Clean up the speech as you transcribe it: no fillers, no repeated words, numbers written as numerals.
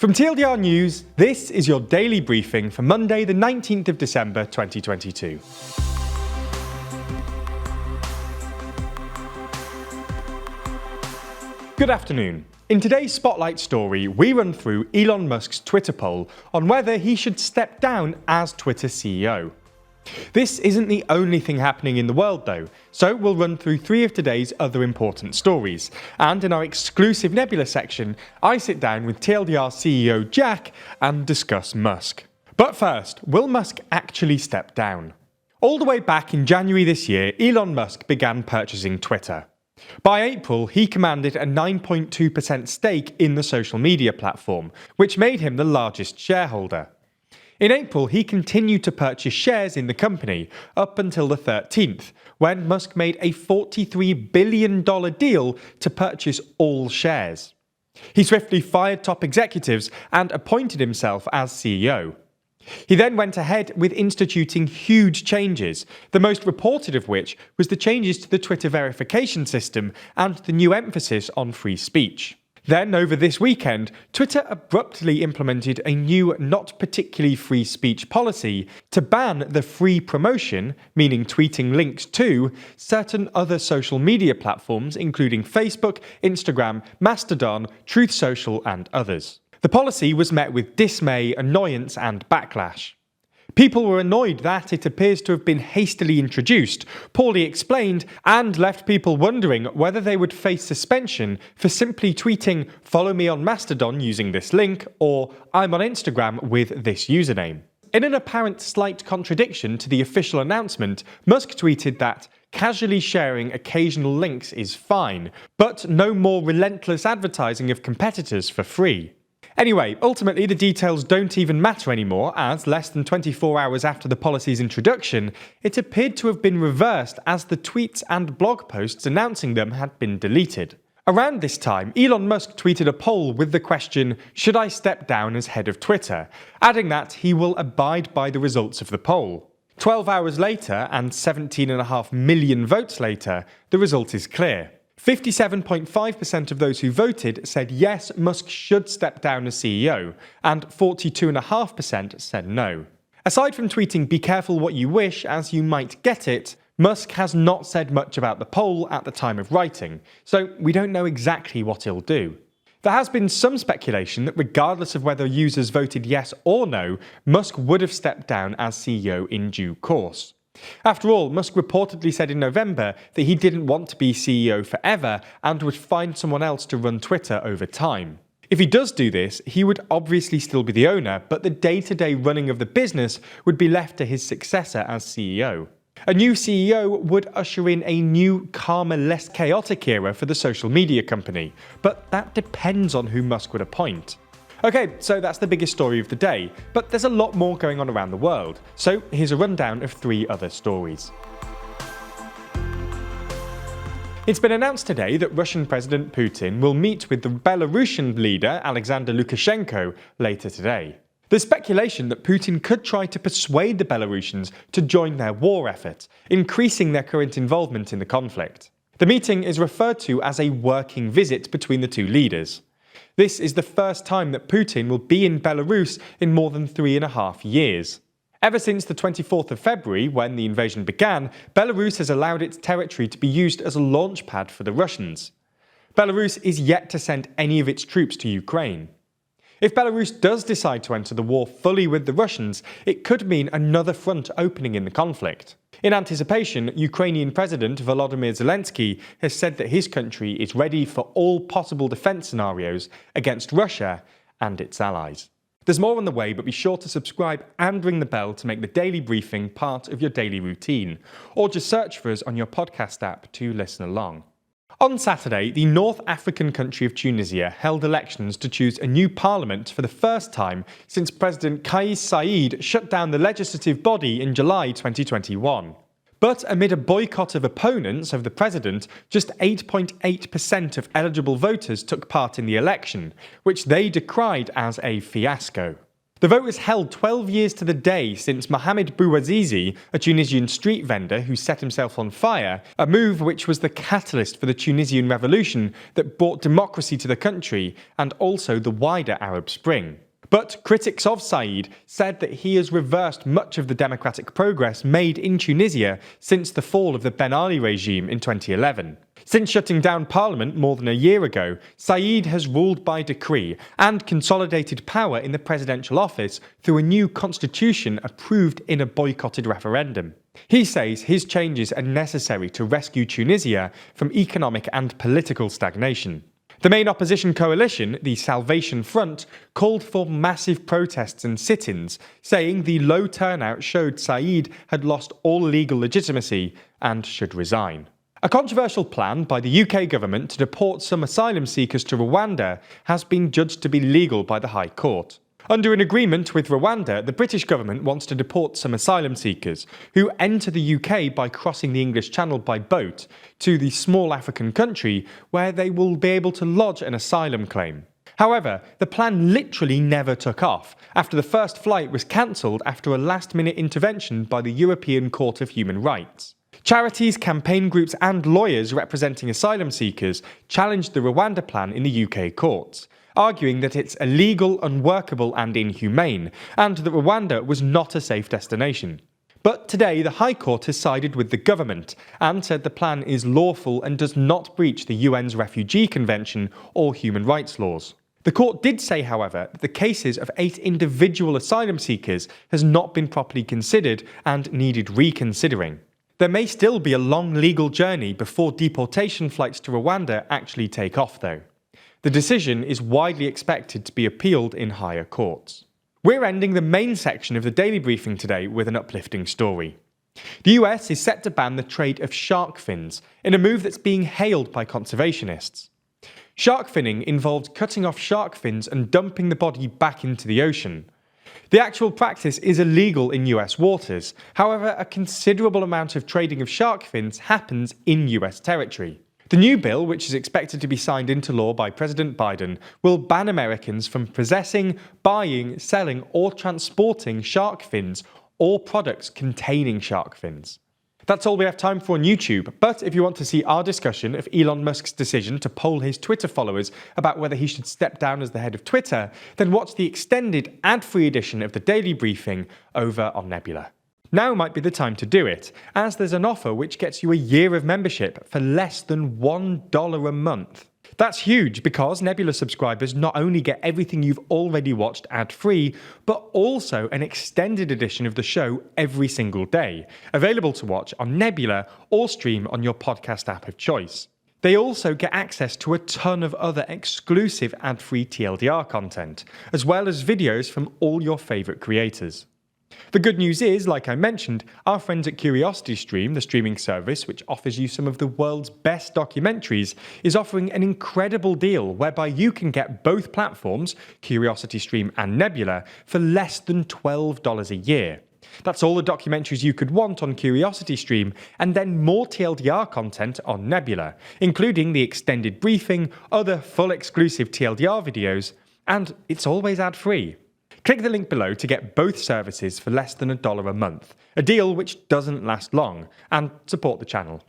From TLDR News, this is your daily briefing for Monday the 19th of December 2022. Good afternoon. In today's Spotlight story, we run through Elon Musk's Twitter poll on whether he should step down as Twitter CEO. This isn't the only thing happening in the world though, so we'll run through three of today's other important stories. And in our exclusive Nebula section, I sit down with TLDR CEO Jack and discuss Musk. But first, will Musk actually step down? All the way back in January this year, Elon Musk began purchasing Twitter. By April, he commanded a 9.2% stake in the social media platform, which made him the largest shareholder. In April, he continued to purchase shares in the company, up until the 13th, when Musk made a $43 billion deal to purchase all shares. He swiftly fired top executives and appointed himself as CEO. He then went ahead with instituting huge changes, the most reported of which was the changes to the Twitter verification system and the new emphasis on free speech. Then, over this weekend, Twitter abruptly implemented a new not particularly free speech policy to ban the free promotion, meaning tweeting links to, certain other social media platforms including Facebook, Instagram, Mastodon, Truth Social and others. The policy was met with dismay, annoyance and backlash. People were annoyed that it appears to have been hastily introduced, poorly explained, and left people wondering whether they would face suspension for simply tweeting "follow me on Mastodon using this link" or "I'm on Instagram with this username." In an apparent slight contradiction to the official announcement, Musk tweeted that casually sharing occasional links is fine, but no more relentless advertising of competitors for free. Anyway, ultimately the details don't even matter anymore, as less than 24 hours after the policy's introduction, it appeared to have been reversed as the tweets and blog posts announcing them had been deleted. Around this time, Elon Musk tweeted a poll with the question, "Should I step down as head of Twitter?" adding that he will abide by the results of the poll. 12 hours later, and 17.5 million votes later, the result is clear. 57.5% of those who voted said yes, Musk should step down as CEO, and 42.5% said no. Aside from tweeting "be careful what you wish as you might get it," Musk has not said much about the poll at the time of writing, so we don't know exactly what he'll do. There has been some speculation that regardless of whether users voted yes or no, Musk would have stepped down as CEO in due course. After all, Musk reportedly said in November that he didn't want to be CEO forever and would find someone else to run Twitter over time. If he does do this, he would obviously still be the owner, but the day-to-day running of the business would be left to his successor as CEO. A new CEO would usher in a new, calmer, less chaotic era for the social media company, but that depends on who Musk would appoint. Okay, so that's the biggest story of the day, but there's a lot more going on around the world, so here's a rundown of three other stories. It's been announced today that Russian President Putin will meet with the Belarusian leader Alexander Lukashenko later today. There's speculation that Putin could try to persuade the Belarusians to join their war effort, increasing their current involvement in the conflict. The meeting is referred to as a working visit between the two leaders. This is the first time that Putin will be in Belarus in more than 3.5 years. Ever since the 24th of February, when the invasion began, Belarus has allowed its territory to be used as a launchpad for the Russians. Belarus is yet to send any of its troops to Ukraine. If Belarus does decide to enter the war fully with the Russians, it could mean another front opening in the conflict. In anticipation, Ukrainian President Volodymyr Zelensky has said that his country is ready for all possible defense scenarios against Russia and its allies. There's more on the way, but be sure to subscribe and ring the bell to make the daily briefing part of your daily routine, or just search for us on your podcast app to listen along. On Saturday, the North African country of Tunisia held elections to choose a new parliament for the first time since President Kais Saied shut down the legislative body in July 2021. But amid a boycott of opponents of the president, just 8.8% of eligible voters took part in the election, which they decried as a fiasco. The vote was held 12 years to the day since Mohamed Bouazizi, a Tunisian street vendor who set himself on fire, a move which was the catalyst for the Tunisian revolution that brought democracy to the country and also the wider Arab Spring. But critics of Said said that he has reversed much of the democratic progress made in Tunisia since the fall of the Ben Ali regime in 2011. Since shutting down parliament more than a year ago, Said has ruled by decree and consolidated power in the presidential office through a new constitution approved in a boycotted referendum. He says his changes are necessary to rescue Tunisia from economic and political stagnation. The main opposition coalition, the Salvation Front, called for massive protests and sit-ins, saying the low turnout showed Said had lost all legal legitimacy and should resign. A controversial plan by the UK government to deport some asylum seekers to Rwanda has been judged to be legal by the High Court. Under an agreement with Rwanda, the British government wants to deport some asylum seekers who enter the UK by crossing the English Channel by boat to the small African country where they will be able to lodge an asylum claim. However, the plan literally never took off after the first flight was cancelled after a last-minute intervention by the European Court of Human Rights. Charities, campaign groups and lawyers representing asylum seekers challenged the Rwanda Plan in the UK courts, arguing that it's illegal, unworkable and inhumane, and that Rwanda was not a safe destination. But today the High Court has sided with the government and said the plan is lawful and does not breach the UN's Refugee Convention or human rights laws. The court did say, however, that the cases of 8 individual asylum seekers has not been properly considered and needed reconsidering. There may still be a long legal journey before deportation flights to Rwanda actually take off, though. The decision is widely expected to be appealed in higher courts. We're ending the main section of the Daily Briefing today with an uplifting story. The US is set to ban the trade of shark fins in a move that's being hailed by conservationists. Shark finning involves cutting off shark fins and dumping the body back into the ocean. The actual practice is illegal in US waters, however, a considerable amount of trading of shark fins happens in US territory. The new bill, which is expected to be signed into law by President Biden, will ban Americans from possessing, buying, selling or transporting shark fins or products containing shark fins. That's all we have time for on YouTube, but if you want to see our discussion of Elon Musk's decision to poll his Twitter followers about whether he should step down as the head of Twitter, then watch the extended ad-free edition of the Daily Briefing over on Nebula. Now might be the time to do it, as there's an offer which gets you a year of membership for less than $1 a month. That's huge because Nebula subscribers not only get everything you've already watched ad-free, but also an extended edition of the show every single day, available to watch on Nebula or stream on your podcast app of choice. They also get access to a ton of other exclusive ad-free TLDR content, as well as videos from all your favourite creators. The good news is, like I mentioned, our friends at CuriosityStream, the streaming service which offers you some of the world's best documentaries, is offering an incredible deal whereby you can get both platforms, CuriosityStream and Nebula, for less than $12 a year. That's all the documentaries you could want on CuriosityStream, and then more TLDR content on Nebula, including the extended briefing, other full exclusive TLDR videos, and it's always ad-free. Click the link below to get both services for less than $1 a month, a deal which doesn't last long, and support the channel.